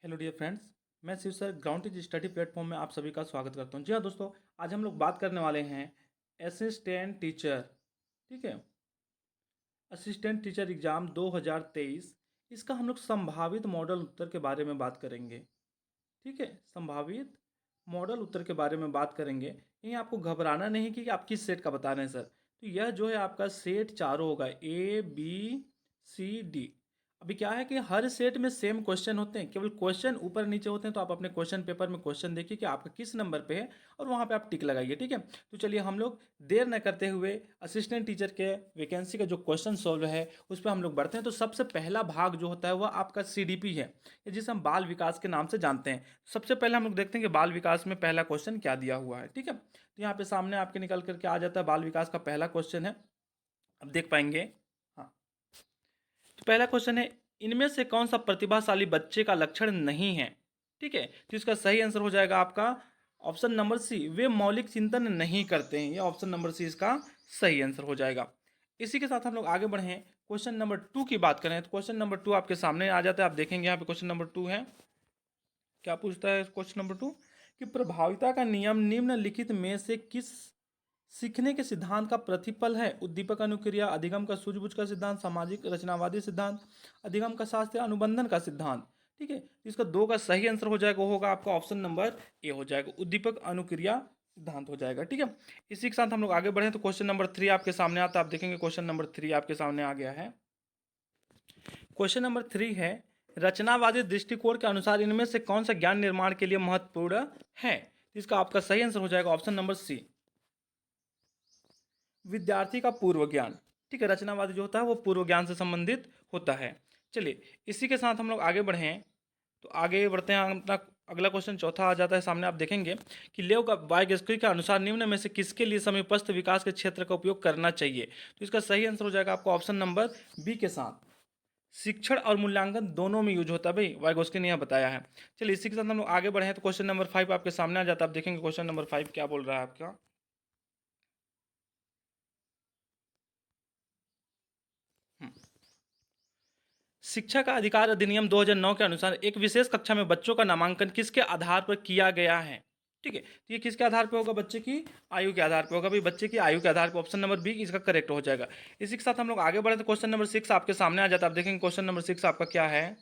Hello dear friends. मैं Shiv sir ground teach study platform में आप सभी का स्वागत करता हूं। जी हाँ दोस्तों, आज हम लोग बात करने वाले हैं असिस्टेंट टीचर। ठीक है, असिस्टेंट टीचर एग्ज़ाम 2023, इसका हम लोग संभावित मॉडल उत्तर के बारे में बात करेंगे। ठीक है, संभावित मॉडल उत्तर के बारे में बात करेंगे। यहीं आपको घबराना नहीं कि आप किस सेट का बता रहे हैं सर। तो यह जो है आपका सेट चारों होगा, ए बी सी डी। अभी क्या है कि हर सेट में सेम क्वेश्चन होते हैं, केवल क्वेश्चन ऊपर नीचे होते हैं। तो आप अपने क्वेश्चन पेपर में क्वेश्चन देखिए कि आपका किस नंबर पे है और वहाँ पे आप टिक लगाइए। ठीक है, तो चलिए हम लोग देर न करते हुए असिस्टेंट टीचर के वैकेंसी का जो क्वेश्चन सॉल्व है उस पर हम लोग बढ़ते हैं। तो सबसे पहला भाग जो होता है वह आपका सीडीपी है, जिसे हम बाल विकास के नाम से जानते हैं। सबसे पहले हम लोग देखते हैं कि बाल विकास में पहला क्वेश्चन क्या दिया हुआ है। ठीक है, तो यहाँ पे सामने आपके निकल करके आ जाता है बाल विकास का पहला क्वेश्चन है। अब देख पाएंगे। हाँ, तो पहला क्वेश्चन है, इनमें से कौन सा प्रतिभाशाली बच्चे का लक्षण नहीं है। ठीक है, तो इसका सही आंसर हो जाएगा आपका ऑप्शन नंबर सी, वे मौलिक चिंतन नहीं करते हैं। ये ऑप्शन नंबर सी इसका सही आंसर हो जाएगा। इसी के साथ हम लोग आगे बढ़े, क्वेश्चन नंबर 2 की बात करें तो क्वेश्चन नंबर 2 आपके सामने आ जाता है। आप देखेंगे यहाँ पे क्वेश्चन नंबर 2 है। क्या पूछता है क्वेश्चन नंबर 2 कि प्रभाविता का नियम निम्नलिखित में से किस सीखने के सिद्धांत का प्रतिफल है। उद्दीपक अनुक्रिया, अधिगम का सूझबूझ का सिद्धांत, सामाजिक रचनावादी सिद्धांत, अधिगम का शास्त्र, अनुबंधन का सिद्धांत। ठीक है, तो इसका 2 का सही आंसर हो जाएगा, होगा आपका ऑप्शन नंबर ए हो जाएगा, उद्दीपक अनुक्रिया सिद्धांत हो जाएगा। ठीक है, इसी के साथ हम लोग आगे बढ़े तो क्वेश्चन नंबर 3 आपके सामने आता है। आप देखेंगे क्वेश्चन नंबर 3 आपके सामने आ गया है। क्वेश्चन नंबर 3 है, रचनावादी दृष्टिकोण के अनुसार इनमें से कौन सा ज्ञान निर्माण के लिए महत्वपूर्ण है। तो इसका आपका सही आंसर हो जाएगा ऑप्शन नंबर सी, विद्यार्थी का पूर्व ज्ञान। ठीक है, रचनावादी जो होता है वो पूर्व ज्ञान से संबंधित होता है। चलिए इसी के साथ हम लोग आगे बढ़ें तो आगे बढ़ते हैं। अपना अगला क्वेश्चन चौथा आ जाता है सामने। आप देखेंगे कि लेव का वाइगस्की के अनुसार निम्न में से किसके लिए समीपस्थ विकास के क्षेत्र का उपयोग करना चाहिए। तो इसका सही आंसर हो जाएगा आपका ऑप्शन नंबर बी के साथ, शिक्षण और मूल्यांकन दोनों में यूज होता है। भाई वाइगोस्की ने यह बताया है। चलिए इसी के साथ हम लोग आगे बढ़े तो क्वेश्चन नंबर 5 आपके सामने आ जाता है। आप देखेंगे क्वेश्चन नंबर 5 क्या बोल रहा है आपका। शिक्षा का अधिकार अधिनियम 2009 के अनुसार एक विशेष कक्षा में बच्चों का नामांकन किसके आधार पर किया गया है। ठीक है, तो ये किसके आधार पर होगा, बच्चे की आयु के आधार पर होगा। भाई बच्चे की आयु के आधार पर ऑप्शन नंबर बी इसका करेक्ट हो जाएगा। इसी के साथ हम लोग आगे बढ़े तो क्वेश्चन नंबर 6 आपके सामने आ जाता है। आप देखेंगे क्वेश्चन नंबर 6 आपका क्या है।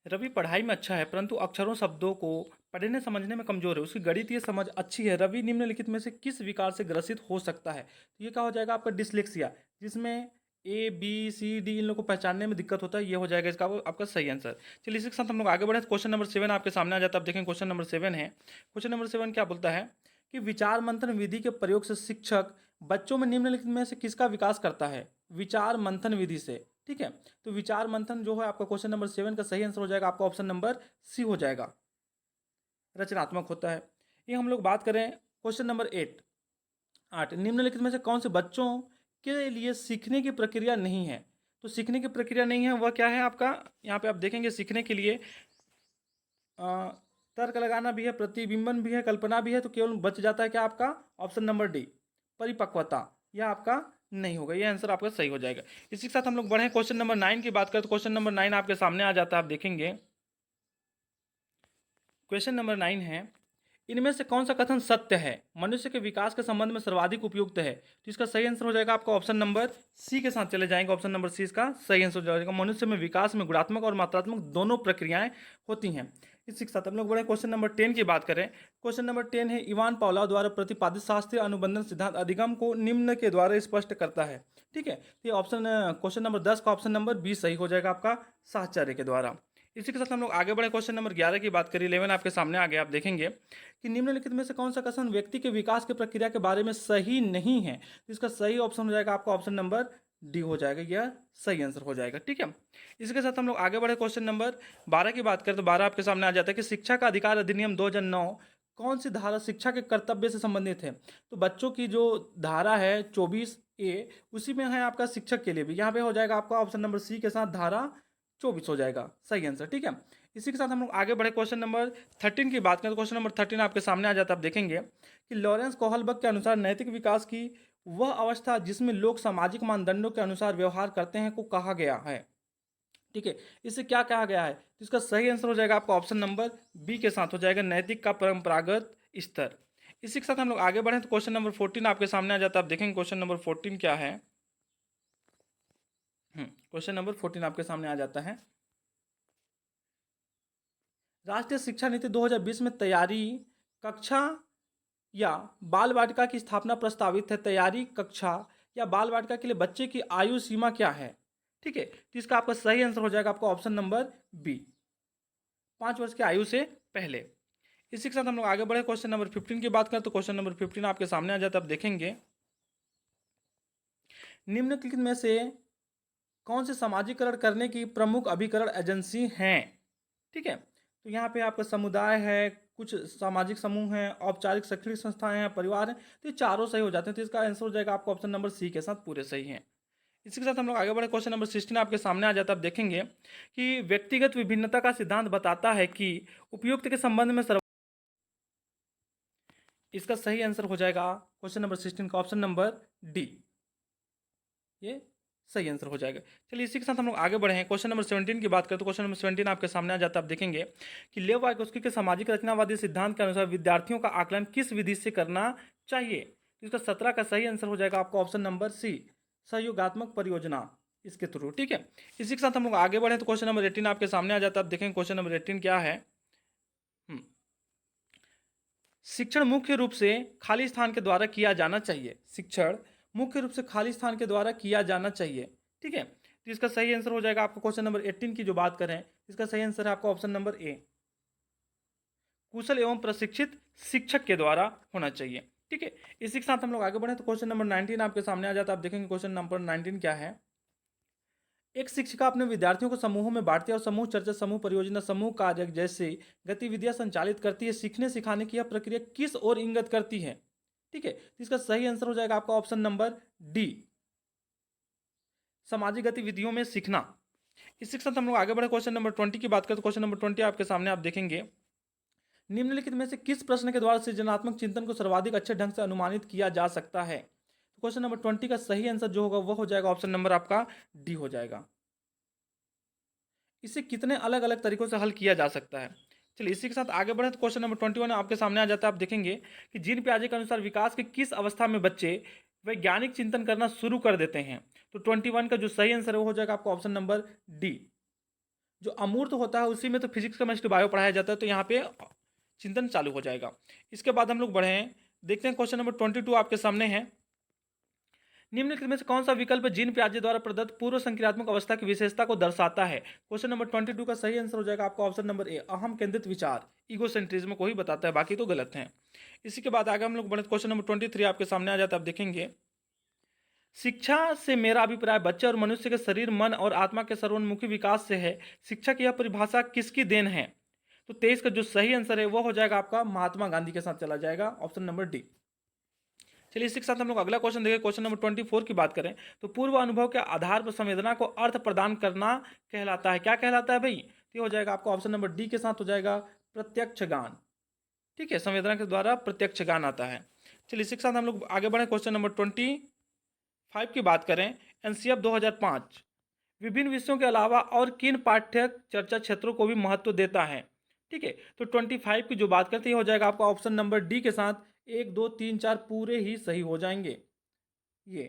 रवि पढ़ाई में अच्छा है परंतु अक्षरों शब्दों को पढ़ने समझने में कमजोर है। उसकी गणितीय समझ अच्छी है। रवि निम्नलिखित में से किस विकार से ग्रसित हो सकता है। तो ये क्या हो जाएगा आपका डिसलेक्सिया, जिसमें ए बी सी डी इन लोगों को पहचानने में दिक्कत होता है। ये हो जाएगा इसका आपका सही आंसर। चलिए इसी के साथ हम लोग आगे बढ़े। क्वेश्चन नंबर 7 आपके सामने आ जाता है। आप देखें क्वेश्चन नंबर 7 है। क्वेश्चन नंबर 7 क्या बोलता है कि विचार मंथन विधि के प्रयोग से शिक्षक बच्चों में निम्नलिखित में से किसका विकास करता है। विचार मंथन विधि से। ठीक है, तो विचार मंथन जो है आपका क्वेश्चन नंबर 7 का सही आंसर हो जाएगा आपका ऑप्शन नंबर सी हो जाएगा, रचनात्मक होता है। ये हम लोग बात करें क्वेश्चन नंबर 8 निम्नलिखित में से कौन से बच्चों के लिए सीखने की प्रक्रिया नहीं है। तो सीखने की प्रक्रिया नहीं है वह क्या है आपका, यहाँ पे आप देखेंगे सीखने के लिए अ, तर्क लगाना भी है, प्रतिबिंबन भी है, कल्पना भी है। तो केवल बच जाता है क्या आपका ऑप्शन नंबर डी, परिपक्वता। यह आपका नहीं होगा, यह आंसर आपका सही हो जाएगा। इसी के साथ हम लोग बढ़े क्वेश्चन नंबर 9 की बात करें तो क्वेश्चन नंबर 9 आपके सामने आ जाता है। आप देखेंगे क्वेश्चन नंबर 9 है, इनमें से कौन सा कथन सत्य है, मनुष्य के विकास के संबंध में सर्वाधिक उपयुक्त है। तो इसका सही आंसर हो जाएगा आपका ऑप्शन नंबर सी के साथ चले जाएंगे। ऑप्शन नंबर सी इसका सही आंसर हो जाएगा। मनुष्य में विकास में गुणात्मक और मात्रात्मक दोनों प्रक्रियाएं होती हैं। इसी के साथ हम लोग बड़े क्वेश्चन नंबर 10 की बात करें। क्वेश्चन नंबर 10 है, इवान पावलोव द्वारा प्रतिपादित शास्त्रीय अनुबंधन सिद्धांत अधिगम को निम्न के द्वारा स्पष्ट करता है। ठीक है, तो ये ऑप्शन क्वेश्चन नंबर 10 का ऑप्शन नंबर बी सही हो जाएगा आपका, साहचर्य के द्वारा। इसी के साथ हम लोग आगे बढ़े क्वेश्चन नंबर 11 की बात करें। 11 आपके सामने आ गया। आप देखेंगे कि निम्नलिखित में से कौन सा कथन व्यक्ति के विकास की प्रक्रिया के बारे में सही नहीं है। तो इसका सही ऑप्शन हो जाएगा आपका ऑप्शन नंबर डी हो जाएगा, यह सही आंसर हो जाएगा। ठीक है, इसके साथ हम लोग आगे बढ़े क्वेश्चन नंबर 12 की बात करें तो 12 आपके सामने आ जाता है कि शिक्षा का अधिकार अधिनियम 2009 कौन सी धारा शिक्षा के कर्तव्य से संबंधित है। तो बच्चों की जो धारा है 24A, उसी में है आपका शिक्षक के लिए भी। यहाँ पे हो जाएगा आपका ऑप्शन नंबर सी के साथ धारा 24 हो जाएगा, सही आंसर। ठीक है, इसी के साथ हम लोग आगे बढ़े क्वेश्चन नंबर 13 की बात करें तो क्वेश्चन नंबर 13 आपके सामने आ जाता है। आप देखेंगे कि लॉरेंस कोहलबर्ग के अनुसार नैतिक विकास की वह अवस्था जिसमें लोग सामाजिक मानदंडों के अनुसार व्यवहार करते हैं को कहा गया है। ठीक है, इससे क्या कहा गया है? तो इसका सही आंसर हो जाएगा आपका ऑप्शन नंबर बी के साथ हो जाएगा, नैतिक का परंपरागत स्तर। इसी के साथ हम लोग आगे बढ़ें तो क्वेश्चन नंबर 14 आपके सामने आ जाता है। आप देखेंगे क्वेश्चन नंबर 14 क्या है। क्वेश्चन नंबर 14 आपके सामने आ जाता है। राष्ट्रीय शिक्षा नीति 2020 में तैयारी कक्षा या बाल वाटिका की स्थापना प्रस्तावित है। तैयारी कक्षा या बाल वाटिका के लिए बच्चे की आयु सीमा क्या है? ठीक है, तो इसका आपका सही आंसर हो जाएगा आपका ऑप्शन नंबर बी, 5 वर्ष की आयु से पहले। इसी के साथ हम लोग आगे बढ़े, क्वेश्चन नंबर 15 की बात करें तो क्वेश्चन नंबर 15 आपके सामने आ जाता है। आप देखेंगे निम्नलिखित में से कौन से समाजीकरण करने की प्रमुख अभिकरण एजेंसी हैं? ठीक है, तो यहाँ पे आपका समुदाय है, कुछ सामाजिक समूह हैं, औपचारिक शैक्षणिक संस्थाएं हैं, परिवार हैं, तो ये चारों सही हो जाते हैं। तो इसका आंसर हो जाएगा आपका ऑप्शन नंबर सी के साथ पूरे सही हैं। इसी के साथ हम लोग आगे बढ़े, क्वेश्चन नंबर 16 आपके सामने आ जाता है। आप देखेंगे कि व्यक्तिगत विभिन्नता का सिद्धांत बताता है कि उपयुक्त के संबंध में इसका सही आंसर हो जाएगा क्वेश्चन नंबर 16 का ऑप्शन नंबर डी, ये सही आंसर हो जाएगा। चलिए इसी के साथ हम लोग आगे बढ़े हैं, क्वेश्चन नंबर 17 की बात करें तो क्वेश्चन नंबर 17 आपके सामने आ जाता है। आप देखेंगे कि लेव वाइकोस्की के सामाजिक रचनावादी सिद्धांत के अनुसार विद्यार्थियों का आकलन किस विधि से करना चाहिए? तो इसका 17 का सही आंसर हो जाएगा आपका ऑप्शन नंबर सी, सहयोगात्मक परियोजना इसके थ्रू। ठीक है, इसी के साथ हम लोग आगे बढ़े तो क्वेश्चन नंबर 18 आपके सामने आ जाता है। आप देखेंगे क्वेश्चन नंबर 18 क्या है। शिक्षण मुख्य रूप से खाली स्थान के द्वारा किया जाना चाहिए। शिक्षण मुख्य रूप से खाली स्थान के द्वारा किया जाना चाहिए। ठीक है, तो इसका सही आंसर हो जाएगा आपको क्वेश्चन नंबर 18 की जो बात करें, इसका सही आंसर है आपका ऑप्शन नंबर ए, कुशल एवं प्रशिक्षित शिक्षक के द्वारा होना चाहिए। ठीक है, इसी के साथ हम लोग आगे बढ़े तो क्वेश्चन नंबर 19 आपके सामने आ जाता है। आप देखेंगे क्वेश्चन नंबर 19 क्या है। एक शिक्षिका अपने विद्यार्थियों को समूहों में बांटती है और समूह चर्चा, समूह परियोजना, समूह कार्य जैसे गतिविधियां संचालित करती है। सीखने सिखाने की यह प्रक्रिया किस ओर इंगित करती है? ठीक है, तो इसका सही आंसर हो जाएगा आपका ऑप्शन नंबर डी, सामाजिक गतिविधियों में सीखना। इसी के साथ हम लोग आगे बढ़े, क्वेश्चन नंबर 20 की बात करें तो क्वेश्चन नंबर 20 आपके सामने आप देखेंगे निम्नलिखित में से किस प्रश्न के द्वारा सृजनात्मक चिंतन को सर्वाधिक अच्छे ढंग से अनुमानित किया जा सकता है? तो क्वेश्चन नंबर 20 का सही आंसर जो होगा वह हो जाएगा ऑप्शन नंबर आपका डी हो जाएगा। इसे कितने अलग अलग तरीकों से हल किया जा सकता है? चलिए इसी के साथ आगे बढ़े तो क्वेश्चन नंबर 21 आपके सामने आ जाता है। आप देखेंगे कि जीन पियाजे के अनुसार विकास के किस अवस्था में बच्चे वैज्ञानिक चिंतन करना शुरू कर देते हैं? तो 21 का जो सही आंसर है वो हो जाएगा आपका ऑप्शन नंबर डी, जो अमूर्त होता है उसी में तो फिजिक्स केमिस्ट्री बायो पढ़ाया जाता है, तो यहाँ पे चिंतन चालू हो जाएगा। इसके बाद हम लोग बढ़े हैं, देखते हैं क्वेश्चन नंबर 22 आपके सामने है। निम्नलिखित में से कौन सा विकल्प जीन पियाजे द्वारा प्रदत्त पूर्व संक्रियात्मक अवस्था की विशेषता को दर्शाता है? क्वेश्चन नंबर 22 का सही आंसर हो जाएगा आपका ऑप्शन नंबर ए, अहम केंद्रित विचार, ईगोसेंट्रिज्म को ही बताता है, बाकी तो गलत है। इसी के बाद आगे हम लोग बढ़े क्वेश्चन नंबर 23 आपके सामने आ जाता है। आप देखेंगे शिक्षा से मेरा अभिप्राय बच्चे और मनुष्य के शरीर, मन और आत्मा के सर्वोन्मुखी विकास से है। शिक्षा की यह परिभाषा किसकी देन है? तो 23 का जो सही आंसर है वो हो जाएगा आपका महात्मा गांधी के साथ चला जाएगा, ऑप्शन नंबर डी। चलिए इसी के साथ हम लोग अगला क्वेश्चन देखें, क्वेश्चन नंबर 24 की बात करें तो पूर्व अनुभव के आधार पर संवेदना को अर्थ प्रदान करना कहलाता है। क्या कहलाता है भाई? तो ये हो जाएगा आपका ऑप्शन नंबर डी के साथ हो जाएगा प्रत्यक्ष गान। ठीक है, संवेदना के द्वारा प्रत्यक्ष गान आता है। चलिए इसी के साथ हम लोग आगे बढ़े, क्वेश्चन नंबर 25 की बात करें, एनसीएफ 2005 विभिन्न विषयों के अलावा और किन पाठ्य चर्चा क्षेत्रों को भी महत्व देता है? ठीक है, तो 25 की जो बात करते हैं हो जाएगा आपका ऑप्शन नंबर डी के साथ 1 2 3 4 पूरे ही सही हो जाएंगे। ये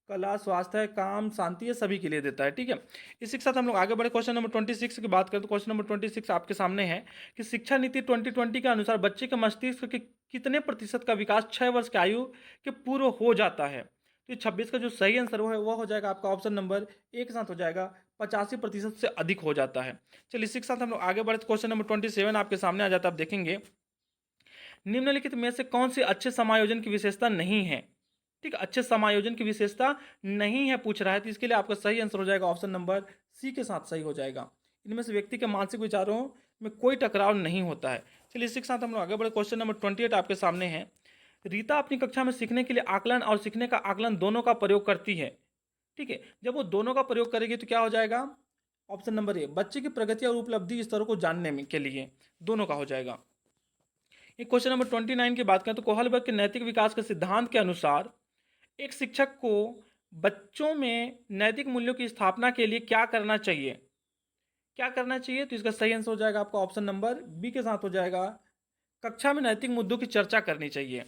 कला, स्वास्थ्य, काम, शांति, ये सभी के लिए देता है। ठीक है, इसी के साथ हम लोग आगे बढ़े, क्वेश्चन नंबर 26 की बात करें तो क्वेश्चन नंबर 26 आपके सामने है कि शिक्षा नीति 2020 के अनुसार बच्चे के मस्तिष्क के कितने प्रतिशत का विकास 6 वर्ष की आयु के पूर्व हो जाता है? तो 26 का जो सही आंसर है वह हो जाएगा आपका ऑप्शन नंबर ए के साथ हो जाएगा 85% से अधिक हो जाता है। चलिए इसी के साथ हम लोग आगे बढ़े, क्वेश्चन नंबर 27 आपके सामने आ जाता है। आप देखेंगे निम्नलिखित में से कौन सी अच्छे समायोजन की विशेषता नहीं है? ठीक है, अच्छे समायोजन की विशेषता नहीं है पूछ रहा है, तो इसके लिए आपका सही आंसर हो जाएगा ऑप्शन नंबर सी के साथ सही हो जाएगा। इनमें से व्यक्ति के मानसिक विचारों में कोई टकराव नहीं होता है। चलिए इसी के साथ हम लोग आगे बढ़े, क्वेश्चन नंबर 28 आपके सामने है। रीता अपनी कक्षा में सीखने के लिए आकलन और सीखने का आकलन दोनों का प्रयोग करती है। ठीक है, जब वो दोनों का प्रयोग करेगी तो क्या हो जाएगा? ऑप्शन नंबर ए, बच्चे की प्रगति और उपलब्धि स्तरों को जानने में के लिए दोनों का हो जाएगा। एक क्वेश्चन नंबर 29 की बात करें तो कोहलबर्ग के नैतिक विकास के सिद्धांत के अनुसार एक शिक्षक को बच्चों में नैतिक मूल्यों की स्थापना के लिए क्या करना चाहिए? क्या करना चाहिए? तो इसका सही आंसर हो जाएगा आपका ऑप्शन नंबर बी के साथ हो जाएगा, कक्षा में नैतिक मुद्दों की चर्चा करनी चाहिए।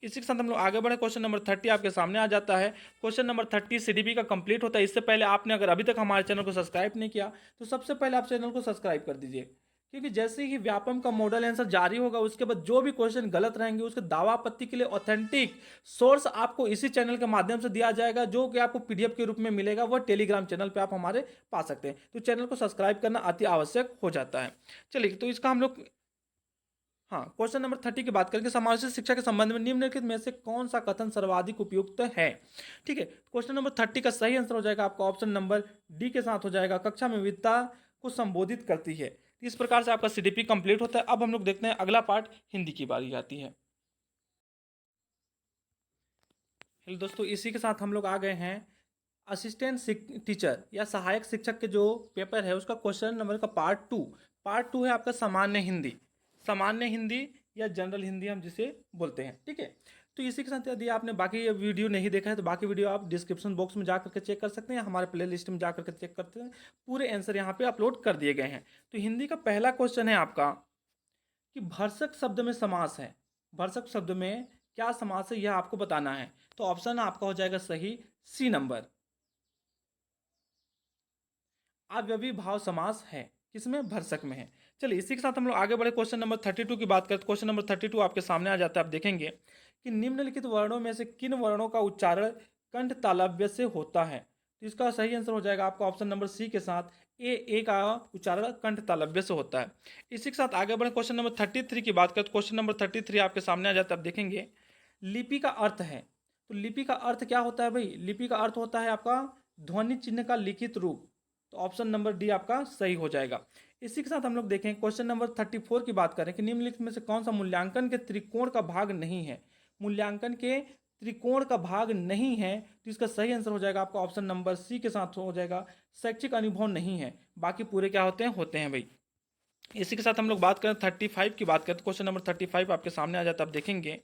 इसी के साथ हम लोग आगे बढ़े, क्वेश्चन नंबर 30 आपके सामने आ जाता है। क्वेश्चन नंबर 30 सीडीपी का कंप्लीट होता है। इससे पहले आपने अगर अभी तक हमारे चैनल को सब्सक्राइब नहीं किया तो सबसे पहले आप चैनल को सब्सक्राइब कर दीजिए, क्योंकि जैसे ही व्यापम का मॉडल आंसर जारी होगा उसके बाद जो भी क्वेश्चन गलत रहेंगे उसके दावा आपत्ति के लिए ऑथेंटिक सोर्स आपको इसी चैनल के माध्यम से दिया जाएगा, जो कि आपको पीडीएफ के रूप में मिलेगा। वह टेलीग्राम चैनल पे आप हमारे पा सकते हैं। तो चैनल को सब्सक्राइब करना अति आवश्यक हो जाता है। चलिए, तो इसका हम लोग, हाँ, क्वेश्चन नंबर 30 की बात करेंगे, समावेशी शिक्षा के संबंध में निम्नलिखित में से कौन सा कथन सर्वाधिक उपयुक्त है? ठीक है, क्वेश्चन नंबर 30 का सही आंसर हो जाएगा आपका ऑप्शन नंबर डी के साथ हो जाएगा, कक्षा में विविधता को संबोधित करती है। इस प्रकार से आपका सीडीपी कंप्लीट होता है। अब हम लोग देखते हैं अगला पार्ट, हिंदी की बारी आती है। हेलो दोस्तों, इसी के साथ हम लोग आ गए हैं असिस्टेंट टीचर या सहायक शिक्षक के जो पेपर है उसका क्वेश्चन नंबर का पार्ट टू है आपका सामान्य हिंदी या जनरल हिंदी हम जिसे बोलते हैं। ठीक है, तो इसी के साथ यदि आपने बाकी ये वीडियो नहीं देखा है तो बाकी वीडियो आप डिस्क्रिप्शन बॉक्स में जा करके चेक कर सकते हैं, हमारे प्ले लिस्ट में जा करके चेक करते हैं, पूरे आंसर यहाँ पे अपलोड कर दिए गए हैं। तो हिंदी का पहला क्वेश्चन है आपका कि भरसक शब्द में समास है, भरसक शब्द में क्या समास है यह आपको बताना है। तो ऑप्शन आपका हो जाएगा सही सी नंबर, अव्ययी भाव समास है, किसमें? भरसक में है। चलिए, इसी के साथ हम लोग आगे बढ़े, क्वेश्चन नंबर 32 की बात करते। क्वेश्चन नंबर 32 आपके सामने आ जाता है। आप देखेंगे कि निम्नलिखित वर्णों में से किन वर्णों का उच्चारण कंठ तालव्य से होता है? तो इसका सही आंसर हो जाएगा आपका ऑप्शन नंबर सी के साथ, ए का उच्चारण कंठ तालव्य से होता है। इसी के साथ आगे बढ़े, क्वेश्चन नंबर 33 की बात करते। क्वेश्चन नंबर 33 आपके सामने आ जाता है। आप देखेंगे लिपि का अर्थ है, तो लिपि का अर्थ क्या होता है भाई? लिपि का अर्थ होता है आपका ध्वनि चिन्ह का लिखित रूप। तो ऑप्शन नंबर डी आपका सही हो जाएगा। इसी के साथ हम लोग देखें क्वेश्चन नंबर 34 की बात करें कि निम्नलिखित में से कौन सा मूल्यांकन के त्रिकोण का भाग नहीं है? मूल्यांकन के त्रिकोण का भाग नहीं है, तो इसका सही आंसर हो जाएगा आपका ऑप्शन नंबर सी के साथ हो जाएगा, शैक्षिक अनुभव नहीं है। बाकी पूरे क्या होते हैं भाई। इसी के साथ हम लोग बात करें 35 की बात करें तो क्वेश्चन नंबर 35 आपके सामने आ जाता है। आप देखेंगे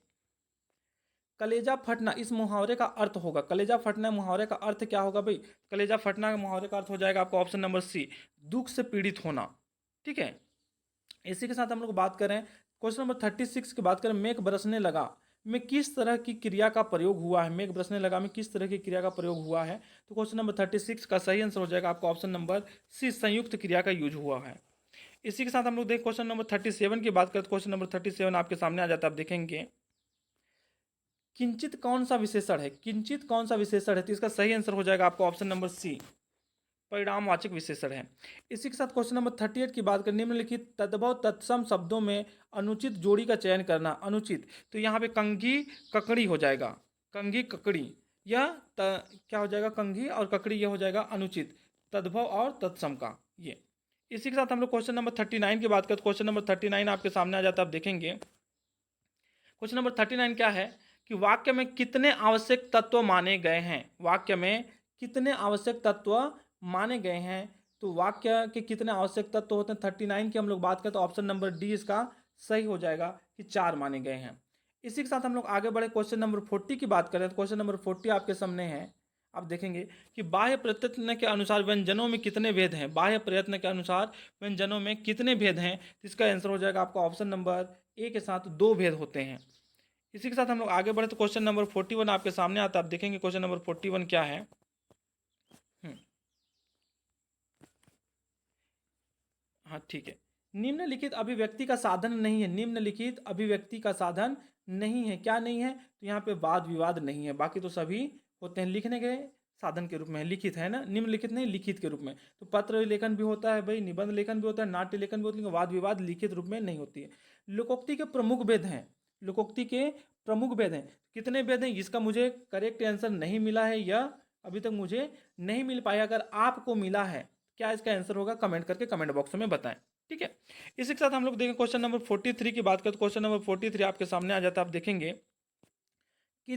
कलेजा फटना इस मुहावरे का अर्थ होगा, कलेजा फटना मुहावरे का अर्थ क्या होगा भाई? कलेजा फटना के मुहावरे का अर्थ हो जाएगा आपका ऑप्शन नंबर सी, दुख से पीड़ित होना। ठीक है, इसी के साथ हम लोग बात करें क्वेश्चन नंबर 36 की बात करें, मेघ बरसने लगा में किस तरह की क्रिया का प्रयोग हुआ है? मेघ बरसने लगा में किस तरह की क्रिया का प्रयोग हुआ है? तो क्वेश्चन नंबर 36 का सही आंसर हो जाएगा आपका ऑप्शन नंबर सी, संयुक्त क्रिया का यूज हुआ है। इसी के साथ हम लोग देख क्वेश्चन नंबर 37 की बात करें तो क्वेश्चन नंबर 37 आपके सामने आ जाता है। आप देखेंगे किंचित कौन सा विशेषण है? किंचित कौन सा विशेषण है? तो इसका सही आंसर हो जाएगा आपका ऑप्शन नंबर सी, परिणामवाचक विशेषण है। इसी के साथ क्वेश्चन नंबर 38 की बात करें, निम्नलिखित तद्भव तत्सम शब्दों में अनुचित जोड़ी का चयन करना। अनुचित, तो यहाँ पे कंघी ककड़ी हो जाएगा, कंघी ककड़ी, क्या हो जाएगा? कंघी और ककड़ी, ये हो जाएगा अनुचित, तद्भव और तत्सम का ये। इसी के साथ हम लोग क्वेश्चन नंबर 39 की बात करें तो क्वेश्चन नंबर 39 आपके सामने आ जाता है। आप देखेंगे क्वेश्चन नंबर 39 क्या है कि वाक्य में कितने आवश्यक तत्व माने गए हैं? वाक्य में कितने आवश्यक तत्व माने गए हैं? तो वाक्य के कितने आवश्यक तत्व होते हैं 39 की हम लोग बात करें तो ऑप्शन नंबर डी इसका सही हो जाएगा कि 4 माने गए हैं। इसी के साथ हम लोग आगे बढ़े, क्वेश्चन नंबर 40 की बात करें तो क्वेश्चन नंबर 40 आपके सामने है। आप देखेंगे कि बाह्य प्रयत्न के अनुसार व्यंजनों में कितने भेद हैं? बाह्य प्रयत्न के अनुसार व्यंजनों में कितने भेद हैं? तो इसका आंसर हो जाएगा आपका ऑप्शन नंबर ए के साथ 2 भेद होते हैं। इसी के साथ हम लोग आगे बढ़े तो क्वेश्चन नंबर 41 आपके सामने आता है। आप देखेंगे क्वेश्चन नंबर 41 क्या है। हाँ, ठीक है, निम्नलिखित अभिव्यक्ति का साधन नहीं है, निम्नलिखित अभिव्यक्ति का साधन नहीं है, क्या नहीं है? तो यहाँ पे वाद विवाद नहीं है, बाकी तो सभी होते हैं लिखने के साधन के रूप में, लिखित है ना, निम्नलिखित नहीं लिखित के रूप में। तो पत्र लेखन भी होता है भाई, निबंध लेखन भी होता है, नाट्य लेखन भी होता है, लेकिन वाद विवाद लिखित रूप में नहीं होती है। लोकोक्ति के प्रमुख भेद हैं, लोकोक्ति के प्रमुख भेद हैं, कितने भेद हैं? इसका मुझे करेक्ट आंसर नहीं मिला है या अभी तक मुझे नहीं मिल पाया। अगर आपको मिला है क्या इसका आंसर होगा, कमेंट करके कमेंट बॉक्स में बताएं। ठीक है, इसी के साथ हम लोग देखें क्वेश्चन नंबर 43 की बात करें तो क्वेश्चन नंबर 43 आपके सामने आ जाता है। आप देखेंगे कि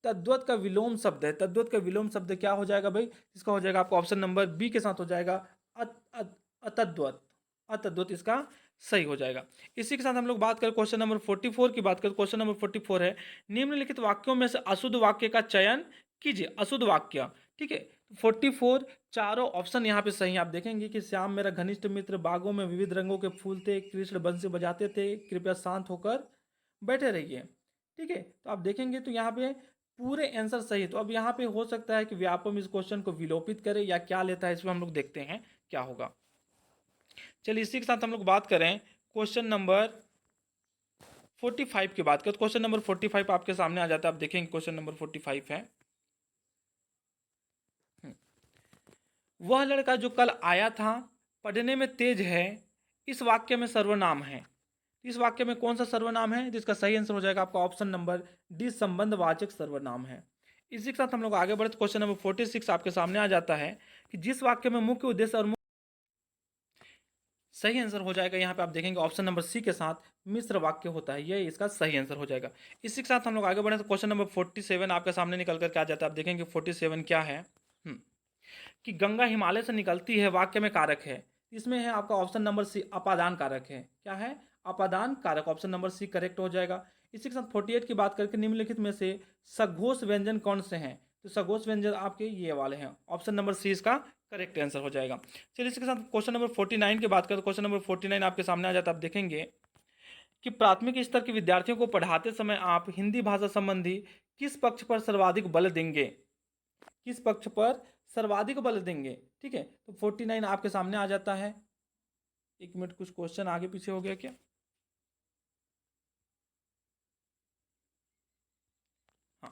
तद्वत का विलोम शब्द है, तद्वत का विलोम शब्द क्या हो जाएगा भाई? इसका हो जाएगा आपका ऑप्शन नंबर बी के साथ हो जाएगा अतद्वत, अतद्वत इसका सही हो जाएगा। इसी के साथ हम लोग बात करें क्वेश्चन नंबर 44 की बात करें, क्वेश्चन नंबर 44 है, निम्नलिखित वाक्यों में से अशुद्ध वाक्य का चयन कीजिए अशुद्ध वाक्य। ठीक है, 44 चारों ऑप्शन यहाँ पे सही हैं। आप देखेंगे कि श्याम मेरा घनिष्ठ मित्र, बागों में विविध रंगों के फूल थे, कृष्ण बंसी बजाते थे, कृपया शांत होकर बैठे रहिए। ठीक है, तो आप देखेंगे तो यहाँ पे पूरे आंसर सही है। तो अब यहाँ पे हो सकता है कि व्यापम इस क्वेश्चन को विलोपित करे या क्या लेता है, इसमें हम लोग देखते हैं क्या होगा। चलिए इसी के साथ हम लोग बात करें क्वेश्चन नंबर 45 की बात करें। क्वेश्चन नंबर 45 आपके सामने आ जाता है। आप देखेंगे क्वेश्चन नंबर 45 है, वह लड़का जो कल आया था पढ़ने में तेज है, इस वाक्य में सर्वनाम है। इस वाक्य में कौन सा सर्वनाम है? जिसका सही आंसर हो जाएगा आपका ऑप्शन नंबर डी, संबंधवाचक सर्वनाम है। इसी के साथ हम लोग आगे बढ़ते क्वेश्चन नंबर 46 आपके सामने आ जाता है कि जिस वाक्य में मुख्य उद्देश्य और सही आंसर हो जाएगा यहाँ पे आप देखेंगे ऑप्शन नंबर सी के साथ मिश्र वाक्य होता है, ये इसका सही आंसर हो जाएगा। इसी के साथ हम लोग आगे बढ़े तो क्वेश्चन नंबर 47 आपके सामने निकल कर के आ जाता है। आप देखेंगे 47 क्या है, कि गंगा हिमालय से निकलती है वाक्य में कारक है। इसमें है आपका ऑप्शन नंबर सी, अपादान कारक है। क्या है? अपादान कारक। ऑप्शन नंबर सी करेक्ट हो जाएगा। इसी के साथ 48 की बात करके निम्नलिखित में से सघोष व्यंजन कौन से हैं? तो सघोष व्यंजन आपके ये वाले हैं। ऑप्शन नंबर सी इसका करेक्ट आंसर हो जाएगा। चलिए इसके साथ क्वेश्चन नंबर 49 की बात करें। क्वेश्चन नंबर 49 आपके सामने आ जाता है। आप देखेंगे कि प्राथमिक स्तर के विद्यार्थियों को पढ़ाते समय आप हिंदी भाषा संबंधी किस पक्ष पर सर्वाधिक बल देंगे? किस पक्ष पर सर्वाधिक बल देंगे? ठीक है, तो 49 आपके सामने आ जाता है। एक मिनट, कुछ क्वेश्चन आगे पीछे हो गया क्या? हाँ,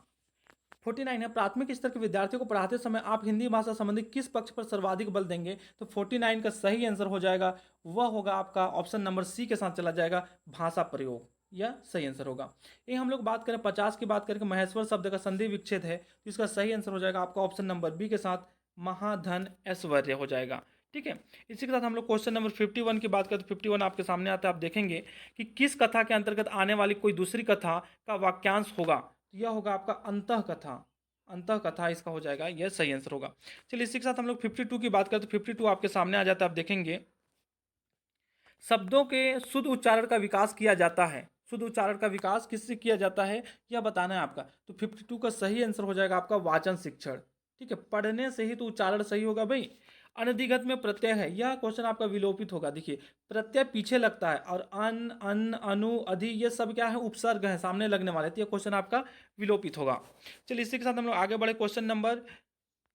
49 है, प्राथमिक स्तर के विद्यार्थियों को पढ़ाते समय आप हिंदी भाषा संबंधी किस पक्ष पर सर्वाधिक बल देंगे? तो 49 का सही आंसर हो जाएगा, वह होगा आपका ऑप्शन नंबर सी के साथ चला जाएगा, भाषा प्रयोग। यह सही आंसर होगा। ये हम लोग बात करें 50 की बात करें, महेश्वर शब्द का संधि विच्छेद है, तो इसका सही आंसर हो जाएगा आपका ऑप्शन नंबर बी के साथ, महाधन ऐश्वर्य हो जाएगा। ठीक है, इसी के साथ हम लोग क्वेश्चन नंबर 51 की बात करें तो 51 आपके सामने आता है। आप देखेंगे कि किस कथा के अंतर्गत आने वाली कोई दूसरी कथा का वाक्यांश होगा? तो यह होगा आपका अंतः कथा। अंतः कथा इसका हो जाएगा, यह सही आंसर होगा। चलिए इसी के साथ हम लोग 52 की बात करें तो 52 आपके सामने आ जाता है। आप देखेंगे शब्दों के शुद्ध उच्चारण का विकास किया जाता है। शुद्ध उच्चारण का विकास किससे किया जाता है, यह बताना है आपका। तो 52 का सही आंसर हो जाएगा आपका वाचन शिक्षण। ठीक है, पढ़ने से ही तो उच्चारण सही होगा भाई। अनधिगत में प्रत्यय है, यह क्वेश्चन आपका विलोपित होगा। देखिए प्रत्यय पीछे लगता है और अन, अन, अनु, अधि ये सब क्या है? उपसर्ग है, सामने लगने वाले, तो यह क्वेश्चन आपका विलोपित होगा। चलिए इसी के साथ हम लोग आगे बढ़े क्वेश्चन नंबर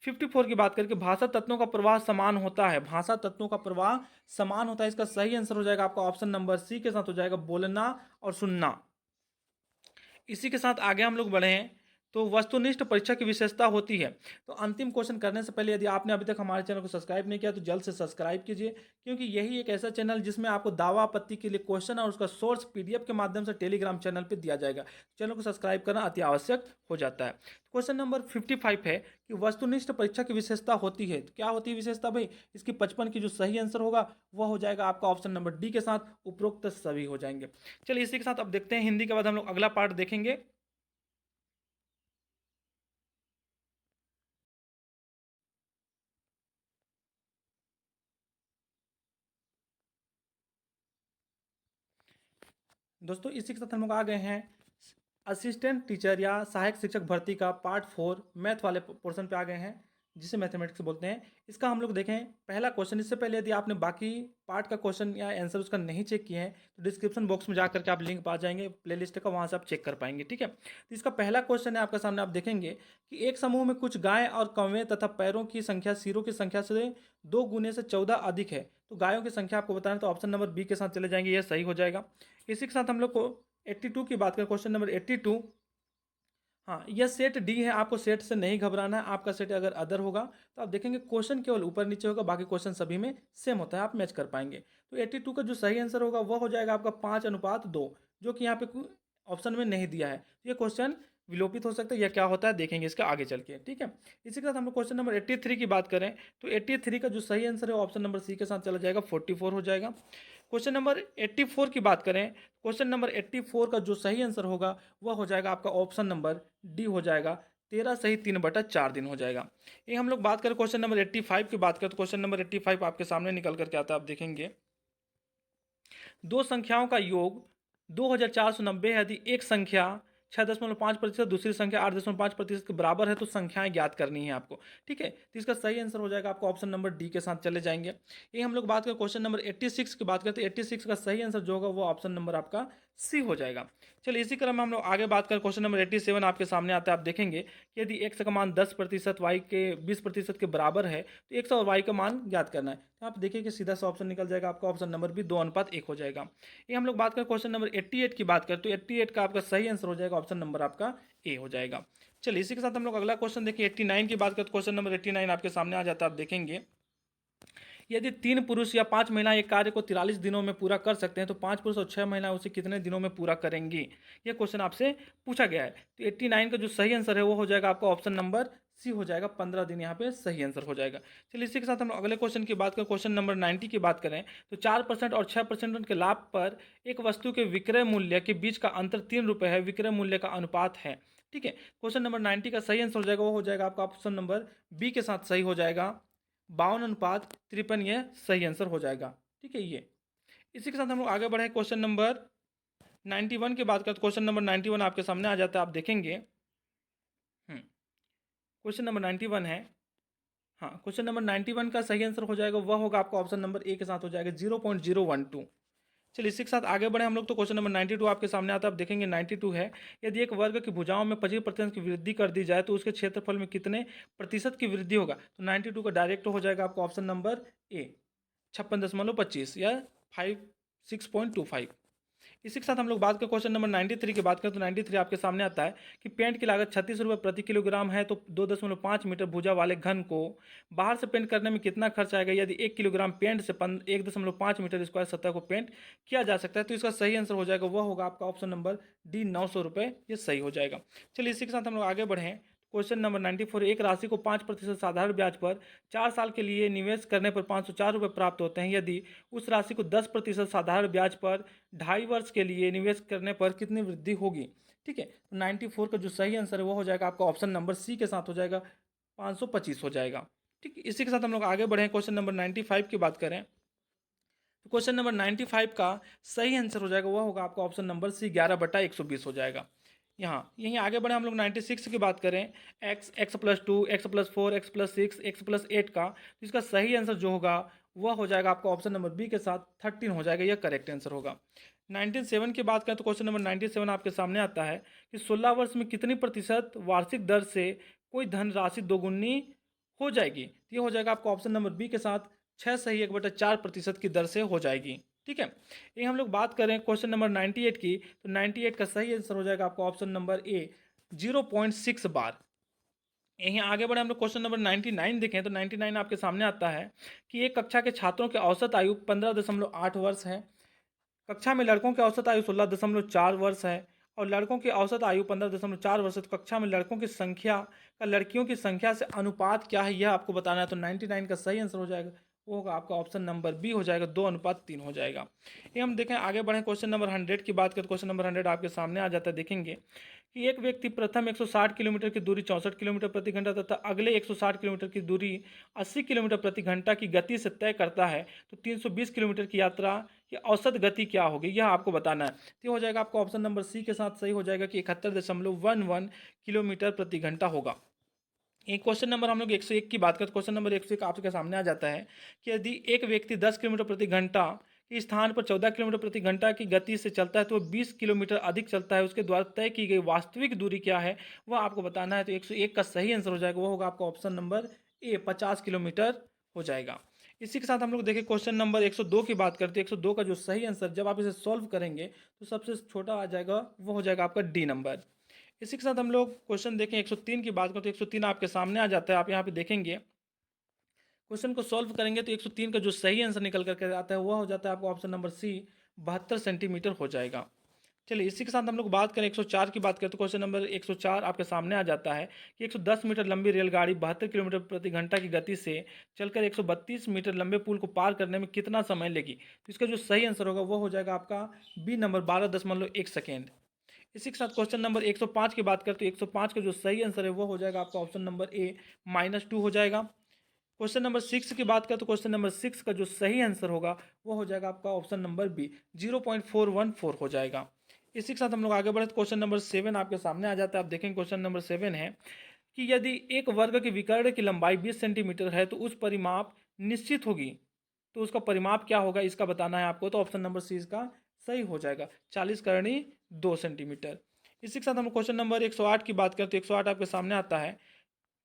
54 की बात करके, भाषा तत्वों का प्रवाह समान होता है। भाषा तत्वों का प्रवाह समान होता है, इसका सही आंसर हो जाएगा आपका ऑप्शन नंबर सी के साथ हो जाएगा, बोलना और सुनना। इसी के साथ आगे हम लोग बढ़े हैं तो वस्तुनिष्ठ परीक्षा की विशेषता होती है। तो अंतिम क्वेश्चन करने से पहले यदि आपने अभी तक हमारे चैनल को सब्सक्राइब नहीं किया तो जल्द से सब्सक्राइब कीजिए, क्योंकि यही एक ऐसा चैनल जिसमें आपको दावा आपत्ति के लिए क्वेश्चन और उसका सोर्स पीडीएफ के माध्यम से टेलीग्राम चैनल पर दिया जाएगा। चैनल को सब्सक्राइब करना अति आवश्यक हो जाता है। क्वेश्चन नंबर 55 है कि वस्तुनिष्ठ परीक्षा की विशेषता होती है, तो क्या होती है विशेषता भाई? इसकी 55 की जो सही आंसर होगा वह हो जाएगा आपका ऑप्शन नंबर डी के साथ, उपरोक्त सभी हो जाएंगे। चलिए इसी के साथ अब देखते हैं हिंदी के बाद हम लोग अगला पार्ट देखेंगे। दोस्तों इसी के साथ हम लोग आ गए हैं असिस्टेंट टीचर या सहायक शिक्षक भर्ती का पार्ट 4 मैथ वाले पोर्शन पे आ गए हैं, जिसे मैथमेटिक्स बोलते हैं। इसका हम लोग देखें पहला क्वेश्चन। इससे पहले यदि आपने बाकी पार्ट का क्वेश्चन या आंसर उसका नहीं चेक किए हैं तो डिस्क्रिप्शन बॉक्स में जा करके आप लिंक पा जाएंगे प्लेलिस्ट का, वहाँ से आप चेक कर पाएंगे। ठीक है, तो इसका पहला क्वेश्चन है आपके सामने। आप देखेंगे कि एक समूह में कुछ गाय और कौवे तथा पैरों की संख्या सिरों की संख्या से 2 गुने से 14 अधिक है, तो गायों की संख्या आपको बताना, तो ऑप्शन नंबर बी के साथ चले जाएंगे, यह सही हो जाएगा। इसी के साथ हम लोग को 82 की बात करें, क्वेश्चन नंबर 82। हाँ, यह सेट डी है, आपको सेट से नहीं घबराना है। आपका सेट अगर अदर होगा तो आप देखेंगे क्वेश्चन केवल ऊपर नीचे होगा, बाकी क्वेश्चन सभी में सेम होता है, आप मैच कर पाएंगे। तो 82 का जो सही आंसर होगा वह हो जाएगा आपका 5:2, जो कि यहाँ पे ऑप्शन में नहीं दिया है। तो ये क्वेश्चन विलोपित हो सकता है या क्या होता है देखेंगे इसका आगे चल के। ठीक है, इसी के साथ हम लोग क्वेश्चन नंबर 83 की बात करें तो 83 का जो सही आंसर है ऑप्शन नंबर सी के साथ चला जाएगा, 44 हो जाएगा। क्वेश्चन नंबर 84 की बात करें, क्वेश्चन नंबर 84 का जो सही आंसर होगा वह हो जाएगा आपका ऑप्शन नंबर डी हो जाएगा, 13 सही 3/4 दिन हो जाएगा। ये हम लोग बात करें क्वेश्चन नंबर 85 की बात करें तो क्वेश्चन नंबर 85 आपके सामने निकल करके आता है। आप देखेंगे दो संख्याओं का योग 2490 है, यदि एक संख्या 6.5%, दूसरी संख्या 8.5% के बराबर है, तो संख्याएं ज्ञात करनी है आपको। ठीक है, तो इसका सही आंसर हो जाएगा आपको ऑप्शन नंबर डी के साथ चले जाएंगे। ये हम लोग बात करें क्वेश्चन नंबर 86 की बात करते हैं, 86 का सही आंसर जो होगा वो ऑप्शन नंबर आपका सी हो जाएगा। चलिए इसी क्रम में हम लोग आगे बात करें, क्वेश्चन नंबर 87 आपके सामने आता है। आप देखेंगे कि यदि एक्स का मान 10%, वाई के 20% के बराबर है, तो एक्स और वाई का मान ज्ञात करना है। तो आप देखिए कि सीधा सा ऑप्शन निकल जाएगा आपका, ऑप्शन नंबर भी 2:1 हो जाएगा। ये हम लोग बात करें क्वेश्चन नंबर 88 की बात करें, तो 88 का आपका सही आंसर हो जाएगा ऑप्शन नंबर आपका ए हो जाएगा। चलिए इसी के साथ हम लोग अगला क्वेश्चन देखिए, 89 की बात करें, क्वेश्चन नंबर 89 आपके सामने आ जाता है। आप देखेंगे यदि 3 पुरुष या 5 महिलाएं एक कार्य को 43 दिनों में पूरा कर सकते हैं, तो 5 पुरुष और 6 महिलाएं उसे कितने दिनों में पूरा करेंगी? ये क्वेश्चन आपसे पूछा गया है। तो 89 का जो सही आंसर है वो हो जाएगा आपका ऑप्शन नंबर सी हो जाएगा, 15 दिन यहाँ पे सही आंसर हो जाएगा। चलिए इसी के साथ हम अगले क्वेश्चन की बात करें, क्वेश्चन नंबर 90 की बात करें, तो 4% और 6% के लाभ पर एक वस्तु के विक्रय मूल्य के बीच का अंतर 3 रुपये है, विक्रय मूल्य का अनुपात है। ठीक है, क्वेश्चन नंबर 90 का सही आंसर हो जाएगा वो हो जाएगा आपका ऑप्शन नंबर बी के साथ सही हो जाएगा, 52:53 ये सही आंसर हो जाएगा। ठीक है, ये इसी के साथ हम लोग आगे बढ़े, क्वेश्चन नंबर 91 की बात करते, क्वेश्चन नंबर 91 आपके सामने आ जाता है। आप देखेंगे क्वेश्चन नंबर 91 है, हाँ क्वेश्चन नंबर 91 का सही आंसर हो जाएगा वह होगा आपका ऑप्शन नंबर ए के साथ हो जाएगा, 0.012। चलिए इसी के साथ आगे बढ़े हम लोग, तो क्वेश्चन नंबर 92 आपके सामने आता है। आप देखेंगे 92 है, यदि एक वर्ग की भुजाओं में 25% की वृद्धि कर दी जाए तो उसके क्षेत्रफल में कितने प्रतिशत की वृद्धि होगा? तो 92 का डायरेक्ट हो जाएगा आपका ऑप्शन नंबर ए, 56.25 या 6.25। इसी के साथ हम लोग बात करें क्वेश्चन नंबर 93 की बात करें, तो 93 आपके सामने आता है कि पेंट की लागत 36 रुपये प्रति किलोग्राम है, तो 2.5 मीटर भुजा वाले घन को बाहर से पेंट करने में कितना खर्च आएगा यदि 1 किलोग्राम पेंट से 1.5 मीटर स्क्वायर सतह को पेंट किया जा सकता है? तो इसका सही आंसर हो जाएगा वह होगा आपका ऑप्शन नंबर डी, 900 रुपये, ये सही हो जाएगा। चलिए इसी के साथ हम लोग आगे बढ़ें, क्वेश्चन नंबर 94, एक राशि को 5% साधारण ब्याज पर 4 साल के लिए निवेश करने पर 504 रुपये प्राप्त होते हैं, यदि उस राशि को 10% साधारण ब्याज पर 2.5 वर्ष के लिए निवेश करने पर कितनी वृद्धि होगी? ठीक है, तो 94 का जो सही आंसर है वो हो जाएगा आपका ऑप्शन नंबर सी के साथ हो जाएगा, 525 हो जाएगा। ठीक, इसी के साथ हम लोग आगे बढ़ें, क्वेश्चन नंबर 95 की बात करें, तो क्वेश्चन नंबर 95 का सही आंसर हो जाएगा वह होगा आपका ऑप्शन नंबर सी, 11/120 हो जाएगा। यहाँ यहीं आगे बढ़े हम लोग 96 की बात करें, x+2, x+4, x+6, x+8 का, तो इसका सही आंसर जो होगा वह हो जाएगा आपका ऑप्शन नंबर बी के साथ 13 हो जाएगा, यह करेक्ट आंसर होगा। 97 की बात करें, तो क्वेश्चन नंबर 97 आपके सामने आता है कि 16 वर्ष में कितनी प्रतिशत वार्षिक दर से कोई धनराशि दोगुनी हो जाएगी? तो ये हो जाएगा आपका ऑप्शन नंबर बी के साथ 6 सही 1/4% की दर से हो जाएगी। ठीक है, ये हम लोग बात करें क्वेश्चन नंबर 98 की, तो 98 का सही आंसर हो जाएगा आपका ऑप्शन नंबर ए, 0.6 बार। यहीं आगे बढ़े हम लोग क्वेश्चन नंबर 99 देखें, तो 99 आपके सामने आता है कि एक कक्षा के छात्रों की औसत आयु 15.8 वर्ष है, कक्षा में लड़कों की औसत आयु 16.4 वर्ष है और लड़कों की औसत आयु 15.4 वर्ष है, तो कक्षा में लड़कों की संख्या का लड़कियों की संख्या से अनुपात क्या है यह आपको बताना है। तो 99 का सही आंसर हो जाएगा वो होगा आपका ऑप्शन नंबर बी हो जाएगा, 2:3 हो जाएगा। ये हम देखें आगे बढ़ें, क्वेश्चन नंबर 100 की बात करें, क्वेश्चन नंबर 100 आपके सामने आ जाता है। देखेंगे कि एक व्यक्ति प्रथम 160 किलोमीटर की दूरी 64 किलोमीटर प्रति घंटा तथा अगले 160 किलोमीटर की दूरी 80 किलोमीटर प्रति घंटा की गति से तय करता है, तो 320 किलोमीटर की यात्रा की औसत गति क्या होगी यह आपको बताना है। तो हो जाएगा आपका ऑप्शन नंबर सी के साथ सही हो जाएगा कि 71.11 किलोमीटर प्रति घंटा होगा। एक क्वेश्चन नंबर हम लोग 101 की बात करते, क्वेश्चन नंबर 101 आपके सामने आ जाता है कि यदि एक व्यक्ति 10 किलोमीटर प्रति घंटा के स्थान पर 14 किलोमीटर प्रति घंटा की गति से चलता है तो 20 किलोमीटर अधिक चलता है, उसके द्वारा तय की गई वास्तविक दूरी क्या है वह आपको बताना है। तो 101 का सही आंसर हो जाएगा वो होगा आपका ऑप्शन नंबर ए, 50 किलोमीटर हो जाएगा। इसी के साथ हम लोग देखें क्वेश्चन नंबर 102 की बात करते हैं। 102 का जो सही आंसर जब आप इसे सॉल्व करेंगे तो सबसे छोटा आ जाएगा वो हो जाएगा आपका डी नंबर। इसी के साथ हम लोग क्वेश्चन देखें 103 की बात करें, तो 103 आपके सामने आ जाता है। आप यहाँ पे देखेंगे क्वेश्चन को सॉल्व करेंगे तो 103 का जो सही आंसर निकल करके आता है वह हो जाता है आपको ऑप्शन नंबर सी, 72 सेंटीमीटर हो जाएगा। चलिए इसी के साथ हम लोग बात करें 104 की बात करें, तो क्वेश्चन नंबर 104 आपके सामने आ जाता है कि 110 मीटर लंबी रेलगाड़ी 72 किलोमीटर प्रति घंटा की गति से चलकर 132 मीटर लंबे पुल को पार करने में कितना समय लेगी? तो इसका जो सही आंसर होगा वो हो जाएगा आपका बी नंबर, 12.1 सेकेंड। इसी के साथ क्वेश्चन नंबर 105 की बात करते हैं, 105 का जो सही आंसर है वो हो जाएगा आपका ऑप्शन नंबर ए, -2 हो जाएगा। क्वेश्चन नंबर 6 की बात करें तो क्वेश्चन नंबर 6 का जो सही आंसर होगा वो हो जाएगा आपका ऑप्शन नंबर बी, 0.414 हो जाएगा। इसी के साथ हम लोग आगे बढ़े तो क्वेश्चन नंबर 7 आपके सामने आ जाता है। आप देखेंगे क्वेश्चन नंबर 7 है कि यदि एक वर्ग के विकर्ण की लंबाई 20 सेंटीमीटर है तो उस परिमाप निश्चित होगी, तो उसका परिमाप क्या होगा इसका बताना है आपको। तो ऑप्शन नंबर सी इसका सही हो जाएगा, 40 करनी 2 सेंटीमीटर। इसी के साथ हम क्वेश्चन नंबर 108 की बात करें तो 108 आपके सामने आता है।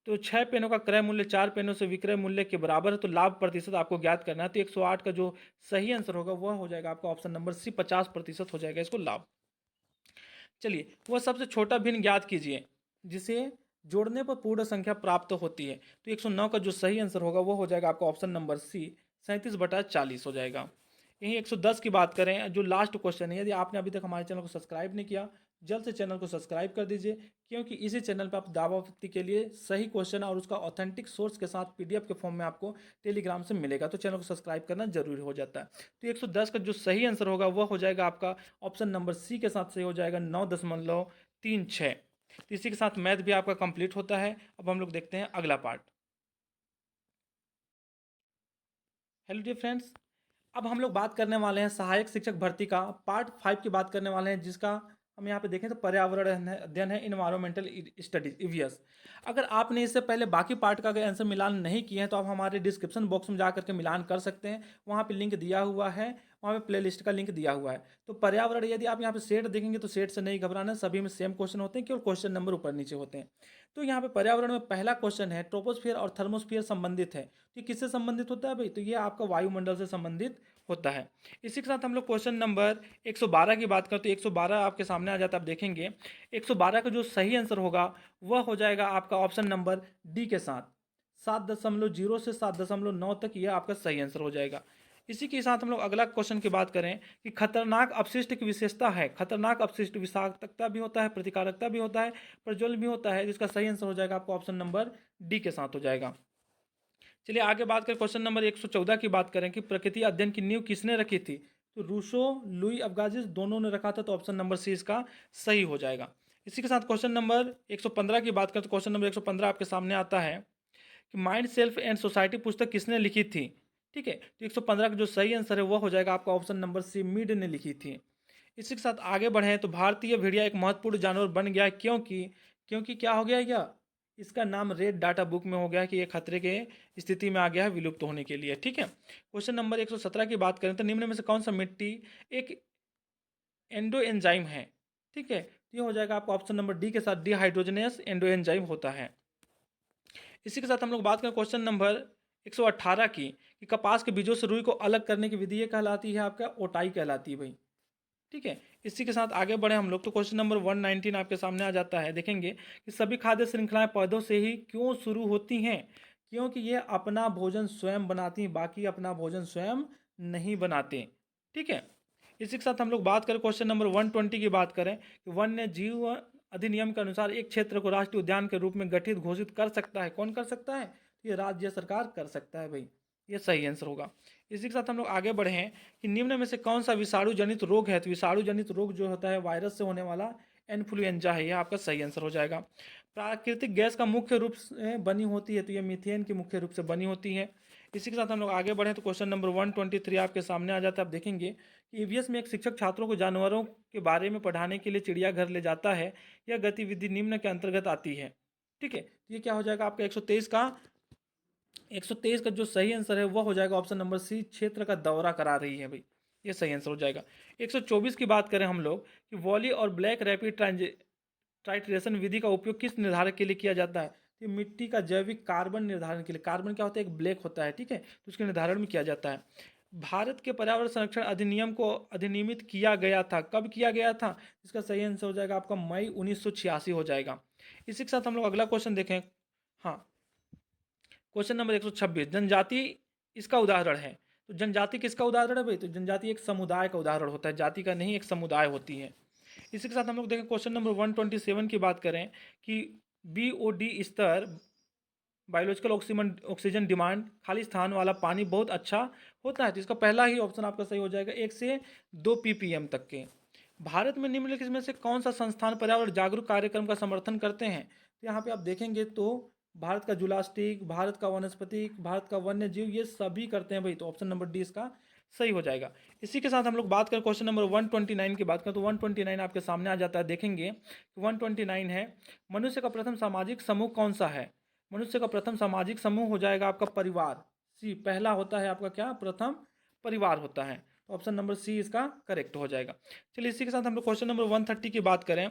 तो 6 पेनों का क्रय मूल्य 4 पेनों से विक्रय मूल्य के बराबर है, तो लाभ प्रतिशत आपको ज्ञात करना है। तो 108 का जो सही आंसर होगा वह हो जाएगा आपका ऑप्शन नंबर सी, 50% हो जाएगा इसको लाभ। चलिए, वह सबसे छोटा भिन्न ज्ञात कीजिए जिसे जोड़ने पर पूर्ण संख्या प्राप्त होती है। तो 109 का जो सही आंसर होगा वो हो जाएगा आपका ऑप्शन नंबर सी, 37/40 हो जाएगा। यही 110 की बात करें, जो लास्ट क्वेश्चन है, यदि आपने अभी तक हमारे चैनल को सब्सक्राइब नहीं किया, जल्द से चैनल को सब्सक्राइब कर दीजिए, क्योंकि इसी चैनल पर आप दावा आपत्ति के लिए सही क्वेश्चन और उसका ऑथेंटिक सोर्स के साथ पीडीएफ के फॉर्म में आपको टेलीग्राम से मिलेगा। तो चैनल को सब्सक्राइब करना जरूरी हो जाता है। तो 110 का जो सही आंसर होगा वह हो जाएगा आपका ऑप्शन नंबर सी के साथ सही हो जाएगा, 9.36। तो इसी के साथ मैथ भी आपका कंप्लीट होता है। अब हम लोग देखते हैं अगला पार्ट। हेलो डियर फ्रेंड्स, अब हम लोग बात करने वाले हैं सहायक शिक्षक भर्ती का पार्ट 5 की बात करने वाले हैं, जिसका हम यहाँ पे देखें तो पर्यावरण अध्ययन है, इन्वायरमेंटल स्टडीज ईवीएस। अगर आपने इससे पहले बाकी पार्ट का अगर आंसर मिलान नहीं किए हैं तो आप हमारे डिस्क्रिप्शन बॉक्स में जा करके मिलान कर सकते हैं, वहाँ पे लिंक दिया हुआ है, वहाँ पे प्लेलिस्ट का लिंक दिया हुआ है। तो पर्यावरण, यदि आप यहाँ पे सेट देखेंगे तो सेट से नहीं घबराना, सभी में सेम क्वेश्चन होते हैं, केवल क्वेश्चन नंबर ऊपर नीचे होते हैं। तो यहाँ पे पर्यावरण में पहला क्वेश्चन है, ट्रोपोस्फियर और थर्मोस्फियर संबंधित है। तो ये किससे संबंधित होता है भाई? तो ये आपका वायुमंडल से संबंधित होता है। इसी के साथ हम लोग क्वेश्चन नंबर 112 की बात करते हैं। 112 आपके सामने आ जाता है, आप देखेंगे 112 का जो सही आंसर होगा वह हो जाएगा आपका ऑप्शन नंबर डी के साथ, 7.0 से 7.9 तक ये आपका सही आंसर हो जाएगा। इसी के साथ हम लोग अगला क्वेश्चन की बात करें कि खतरनाक अपशिष्ट की विशेषता है। खतरनाक अपशिष्ट विषाक्तता भी होता है, प्रतिकारकता भी होता है, प्रज्वलन भी होता है, जिसका सही आंसर हो जाएगा आपको ऑप्शन नंबर डी के साथ हो जाएगा। चलिए आगे बात करें, क्वेश्चन नंबर 114 की बात करें कि प्रकृति अध्ययन की नींव किसने रखी थी। तो रूसो, लुई अवगाजिस दोनों ने रखा था। तो ऑप्शन नंबर सी इसका सही हो जाएगा। इसी के साथ क्वेश्चन नंबर 115 की बात करें तो क्वेश्चन नंबर 115 आपके सामने आता है कि माइंड सेल्फ एंड सोसाइटी पुस्तक किसने लिखी थी। ठीक है, तो 115 का जो सही आंसर है वह हो जाएगा आपका ऑप्शन नंबर सी, मीड ने लिखी थी। इसी के साथ आगे बढ़े तो भारतीय भेड़िया एक महत्वपूर्ण जानवर बन गया है, क्योंकि क्योंकि क्या हो गया क्या, इसका नाम रेड डाटा बुक में हो गया कि ये खतरे के स्थिति में आ गया है विलुप्त होने के लिए। ठीक है, क्वेश्चन नंबर 117 की बात करें तो निम्न में से कौन सा मिट्टी एक एंडो एंजाइम है। ठीक है, तो ये हो जाएगा आपका ऑप्शन नंबर डी के साथ, डिहाइड्रोजनेस एंडो एंजाइम होता है। इसी के साथ हम लोग बात करें क्वेश्चन नंबर 118 की कि कपास के बीजों से रुई को अलग करने की विधि ये कहलाती है आपका ओटाई कहलाती है भाई। ठीक है, इसी के साथ आगे बढ़े हम लोग तो क्वेश्चन नंबर 119 आपके सामने आ जाता है। देखेंगे कि सभी खाद्य श्रृंखलाएं पौधों से ही क्यों शुरू होती हैं। क्योंकि ये अपना भोजन स्वयं बनाती हैं, बाकी अपना भोजन स्वयं नहीं बनाते। ठीक है, इसी के साथ हम लोग बात करें क्वेश्चन नंबर 120 की बात करें कि वन्य जीव अधिनियम के अनुसार एक क्षेत्र को राष्ट्रीय उद्यान के रूप में गठित घोषित कर सकता है। कौन कर सकता है? ये राज्य सरकार कर सकता है भाई, ये सही आंसर होगा। इसी के साथ हम लोग आगे बढ़े हैं कि निम्न में से कौन सा विषाणु जनित रोग है। तो विषाणु जनित रोग जो होता है वायरस से होने वाला इन्फ्लुएंजा है, यह आपका सही आंसर हो जाएगा। प्राकृतिक गैस का मुख्य रूप से बनी होती है, तो ये मीथेन की मुख्य रूप से बनी होती है। इसी के साथ हम लोग आगे बढ़े तो क्वेश्चन नंबर 123 आपके सामने आ जाता है। आप देखेंगे कि ईवीएस में एक शिक्षक छात्रों को जानवरों के बारे में पढ़ाने के लिए चिड़ियाघर ले जाता है। यह गतिविधि निम्न के अंतर्गत आती है। ठीक है, तो ये क्या हो जाएगा आपका 123 का जो सही आंसर है वह हो जाएगा ऑप्शन नंबर सी, क्षेत्र का दौरा करा रही है भाई, ये सही आंसर हो जाएगा। 124 की बात करें हम लोग कि वॉली और ब्लैक रैपिड टाइट्रेशन विधि का उपयोग किस निर्धारक के लिए किया जाता है। तो मिट्टी का जैविक कार्बन निर्धारण के लिए। कार्बन क्या होता है? एक ब्लैक होता है। ठीक है, तो उसके निर्धारण में किया जाता है। भारत के पर्यावरण संरक्षण अधिनियम को अधिनियमित किया गया था, कब किया गया था? इसका सही आंसर हो जाएगा आपका मई 1986 हो जाएगा। इसी के साथ हम लोग अगला क्वेश्चन देखें। हाँ, क्वेश्चन नंबर 126, जनजाति इसका उदाहरण है। तो जनजाति किसका उदाहरण है भाई? तो जनजाति एक समुदाय का उदाहरण होता है, जाति का नहीं, एक समुदाय होती है। इसी के साथ हम लोग देखें क्वेश्चन नंबर 127 की बात करें कि BOD स्तर, बायोलॉजिकल ऑक्सीजन डिमांड, खाली स्थान वाला पानी बहुत अच्छा होता है। तो इसका पहला ही ऑप्शन आपका सही हो जाएगा, 1 से 2 ppm तक के। भारत में निम्नलिखित में से कौन सा संस्थान पर्यावरण जागरूक कार्यक्रम का समर्थन करते हैं। तो यहाँ पे आप देखेंगे तो भारत का जुलास्टिक, भारत का वनस्पतिक, भारत का वन्य जीव, ये सभी करते हैं भाई। तो ऑप्शन नंबर डी इसका सही हो जाएगा। इसी के साथ हम लोग बात करें क्वेश्चन नंबर 129 की बात करें तो 129 आपके सामने आ जाता है, देखेंगे 129 है, मनुष्य का प्रथम सामाजिक समूह कौन सा है? मनुष्य का प्रथम सामाजिक समूह हो जाएगा आपका परिवार। सी पहला होता है आपका क्या? प्रथम परिवार होता है। तो ऑप्शन नंबर सी इसका करेक्ट हो जाएगा। चलिए इसी के साथ हम लोग क्वेश्चन नंबर 130 की बात करें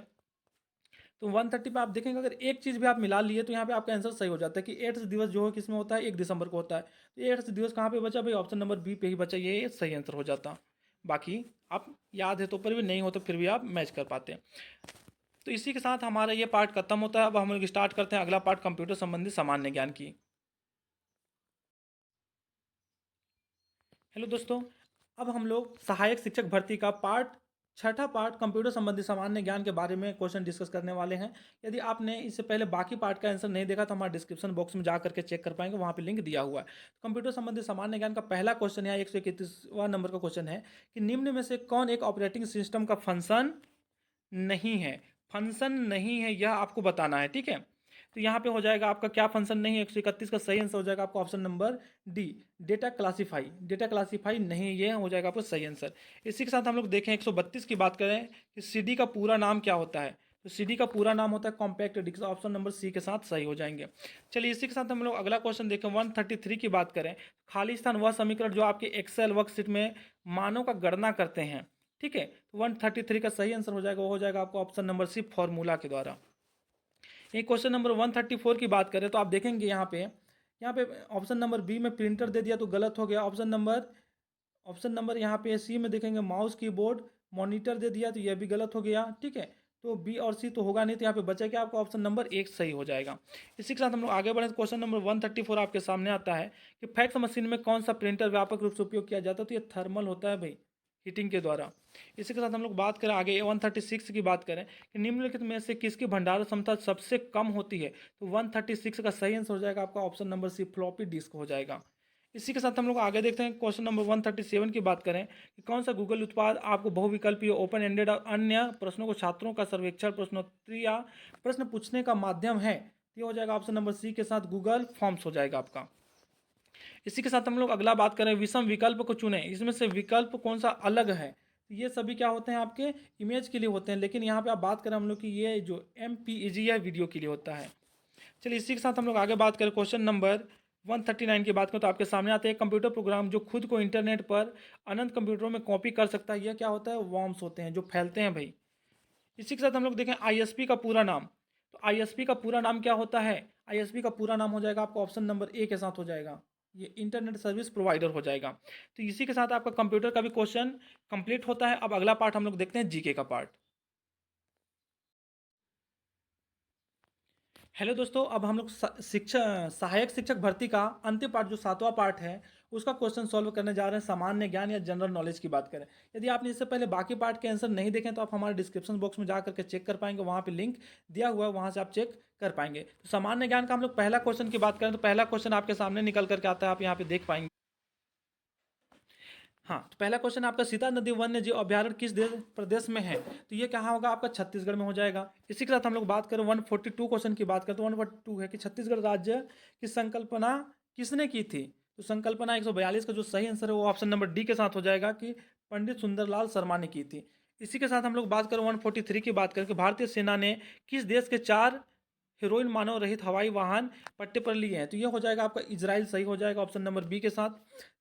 तो 130 पे आप देखेंगे अगर एक चीज़ भी आप मिला लिए तो यहाँ पे आपका आंसर सही हो जाता है कि एड्स दिवस जो है किसमें होता है? 1 दिसंबर को होता है। तो एड्स दिवस कहाँ पे बचा भाई? ऑप्शन नंबर बी पे ही बचा, ये सही आंसर हो जाता। बाकी आप याद है तो पर भी, नहीं हो तो फिर भी आप मैच कर पाते हैं। तो इसी के साथ हमारा ये पार्ट खत्म होता है। अब हम लोग स्टार्ट करते हैं अगला पार्ट, कंप्यूटर संबंधी सामान्य ज्ञान की। हेलो दोस्तों, अब हम लोग सहायक शिक्षक भर्ती का छठा पार्ट कंप्यूटर संबंधी सामान्य ज्ञान के बारे में क्वेश्चन डिस्कस करने वाले हैं। यदि आपने इससे पहले बाकी पार्ट का आंसर नहीं देखा तो हमारे डिस्क्रिप्शन बॉक्स में जा करके चेक कर पाएंगे, वहाँ पे लिंक दिया हुआ है। कंप्यूटर संबंधी सामान्य ज्ञान का पहला क्वेश्चन है, 131वां नंबर का क्वेश्चन है कि निम्न में से कौन एक ऑपरेटिंग सिस्टम का फंक्शन नहीं है? फंक्शन नहीं है यह आपको बताना है, ठीक है। तो यहाँ पे हो जाएगा आपका क्या फंक्शन नहीं है? 131 का सही आंसर हो जाएगा आपका option number D, data classify. Data classify नहीं, ये हो जाएगा आपका सही आंसर। इसी के साथ हम लोग देखें 132 की बात करें कि सीडी का पूरा नाम क्या होता है? तो सीडी का पूरा नाम होता है compact disc, option number C के साथ सही हो जाएंगे। चलिए इसी के साथ हम लोग अगला क्वेश्चन देखें 133 की बात करें। खाली स्थान वह समीकरण जो आपके एक्सेल वर्कशीट में मानों का गणना करते हैं, ठीक है। तो 133 का सही आंसर हो जाएगा, वो हो जाएगा आपको ऑप्शन नंबर सी, फॉर्मूला के द्वारा। ये क्वेश्चन नंबर 134 की बात करें तो आप देखेंगे यहाँ पे ऑप्शन नंबर बी में प्रिंटर दे दिया तो गलत हो गया। ऑप्शन नंबर यहाँ पे सी में देखेंगे माउस कीबोर्ड मॉनिटर दे दिया तो यह भी गलत हो गया, ठीक है। तो बी और सी तो होगा नहीं, तो यहाँ पे बचा क्या? आपका ऑप्शन नंबर एक सही हो जाएगा। इसी के साथ हम लोग आगे बढ़े, क्वेश्चन नंबर 134 आपके सामने आता है कि फैक्स मशीन में कौन सा प्रिंटर व्यापक रूप से उपयोग किया जाता है? तो ये थर्मल होता है भाई, हीटिंग के द्वारा। इसी के साथ हम लोग बात करें आगे 136 की बात करें कि निम्नलिखित में से किसकी भंडारण क्षमता सबसे कम होती है? तो 136 का सही आंसर हो जाएगा आपका option number C, floppy disk हो जाएगा। इसी के साथ हम लोग आगे देखते हैं क्वेश्चन नंबर 137 की बात करें कि कौन सा गूगल उत्पाद आपको बहुविकल्पीय, ओपन एंडेड और अन्य प्रश्नों को छात्रों का सर्वेक्षण, प्रश्नोत्तरी या प्रश्न पूछने का माध्यम है? ये हो जाएगा ऑप्शन नंबर सी के साथ गूगल फॉर्म्स हो जाएगा आपका। इसी के साथ हम लोग अगला बात करें विषम विकल्प को चुनें, इसमें से विकल्प कौन सा अलग है? ये सभी क्या होते हैं? आपके इमेज के लिए होते हैं, लेकिन यहाँ पे आप बात करें हम लोग की ये जो MPEG है वीडियो के लिए होता है। चलिए इसी के साथ हम लोग आगे बात करें क्वेश्चन नंबर 139 की बात करें तो आपके सामने आते हैं कंप्यूटर प्रोग्राम जो खुद को इंटरनेट पर अनंत कंप्यूटरों में कॉपी कर सकता है, यह क्या होता है? वॉर्म्स होते हैं जो फैलते हैं भाई। इसी के साथ हम लोग देखें ISP का पूरा नाम, तो ISP का पूरा नाम क्या होता है? ISP का पूरा नाम हो जाएगा आपका ऑप्शन नंबर ए के साथ हो जाएगा, ये इंटरनेट सर्विस प्रोवाइडर हो जाएगा। तो इसी के साथ आपका कंप्यूटर का भी क्वेश्चन कंप्लीट होता है। अब अगला पार्ट हम लोग देखते हैं जीके का पार्ट। हेलो दोस्तों, अब हम लोग सहायक शिक्षक भर्ती का अंतिम पार्ट जो 7वां पार्ट है उसका क्वेश्चन सॉल्व करने जा रहे हैं, सामान्य ज्ञान या जनरल नॉलेज की बात करें। यदि आपने इससे पहले बाकी पार्ट के आंसर नहीं देखें तो आप हमारे डिस्क्रिप्शन बॉक्स में जा करके चेक कर पाएंगे, वहाँ पे लिंक दिया हुआ है, वहाँ से आप चेक कर पाएंगे। तो सामान्य ज्ञान का हम लोग पहला क्वेश्चन की बात करें तो पहला क्वेश्चन आपके सामने निकल करके आता है, आप यहाँ पे देख पाएंगे। हाँ, तो पहला क्वेश्चन आपका सीता नदी वन्य जीव अभ्यारण्य किस प्रदेश में है? तो ये कहाँ होगा? आपका छत्तीसगढ़ में हो जाएगा। इसी के साथ हम लोग बात करें 142 क्वेश्चन की बात करें तो 142 है कि छत्तीसगढ़ राज्य की संकल्पना किसने की थी? तो संकल्पना 142 का जो सही आंसर है वो ऑप्शन नंबर डी के साथ हो जाएगा कि पंडित सुंदरलाल शर्मा ने की थी। इसी के साथ हम लोग बात करें 143 की बात करें कि भारतीय सेना ने किस देश के 4 हीरोइन मानव रहित हवाई वाहन पट्टे पर लिए हैं? तो ये हो जाएगा आपका इजराइल, सही हो जाएगा ऑप्शन नंबर बी के साथ।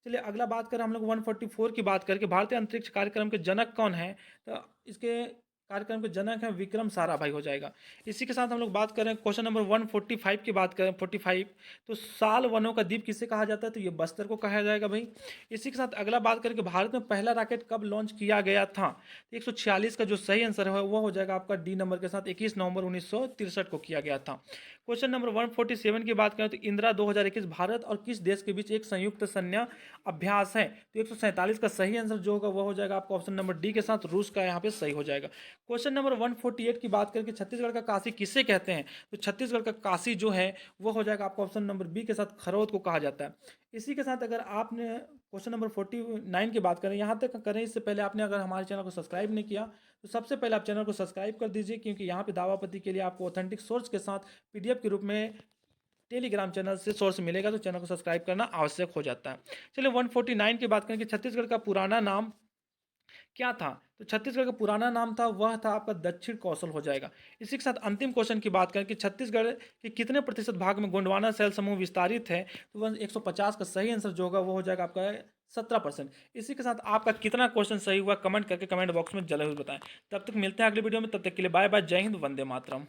चलिए अगला बात करें हम लोग 144 की बात करके भारतीय अंतरिक्ष कार्यक्रम के जनक कौन है? तो इसके कार्यक्रम के जनक हैं विक्रम साराभाई हो जाएगा। इसी के साथ हम लोग बात करें क्वेश्चन नंबर 145 की बात करें 45, तो साल वनों का द्वीप किसे कहा जाता है? तो ये बस्तर को कहा जाएगा भाई। इसी के साथ अगला बात करें कि भारत में पहला रॉकेट कब लॉन्च किया गया था? 146 का जो सही आंसर है वो हो जाएगा आपका डी नंबर के साथ, 21 नवंबर 1963 को किया गया था। क्वेश्चन नंबर 147 की बात करें तो इंदिरा 2021 भारत और किस देश के बीच एक संयुक्त सैन्य अभ्यास है? तो 147 का सही आंसर जो होगा वो हो जाएगा आपका ऑप्शन नंबर डी के साथ, रूस का यहाँ पे सही हो जाएगा। क्वेश्चन नंबर 148 की बात करके छत्तीसगढ़ का काशी किसे कहते हैं? तो छत्तीसगढ़ का काशी जो है वो हो जाएगा आपका ऑप्शन नंबर बी के साथ, खरौद को कहा जाता है। इसी के साथ अगर आपने क्वेश्चन नंबर 49 की बात करें, यहाँ तक करें इससे पहले आपने अगर हमारे चैनल को सब्सक्राइब नहीं किया तो सबसे पहले आप चैनल को सब्सक्राइब कर दीजिए, क्योंकि यहाँ पे दावापति के लिए आपको ऑथेंटिक सोर्स के साथ PDF के रूप में टेलीग्राम चैनल से सोर्स मिलेगा, तो चैनल को सब्सक्राइब करना आवश्यक हो जाता है। चलिए 149 की बात करें कि छत्तीसगढ़ का पुराना नाम क्या था। तो छत्तीसगढ़ का पुराना नाम था, वह था आपका दक्षिण कौशल हो जाएगा। इसी के साथ अंतिम क्वेश्चन की बात करें कि छत्तीसगढ़ के कितने प्रतिशत भाग में गोंडवाना शैल समूह विस्तारित है, तो वह 150 का सही आंसर जो होगा वो हो जाएगा आपका 17%। इसी के साथ आपका कितना क्वेश्चन सही हुआ कमेंट करके कमेंट बॉक्स में जरूर बताएं। तब तक मिलते हैं अगली वीडियो में, तब तक के लिए बाय बाय, जय हिंद, वंदे मातरम।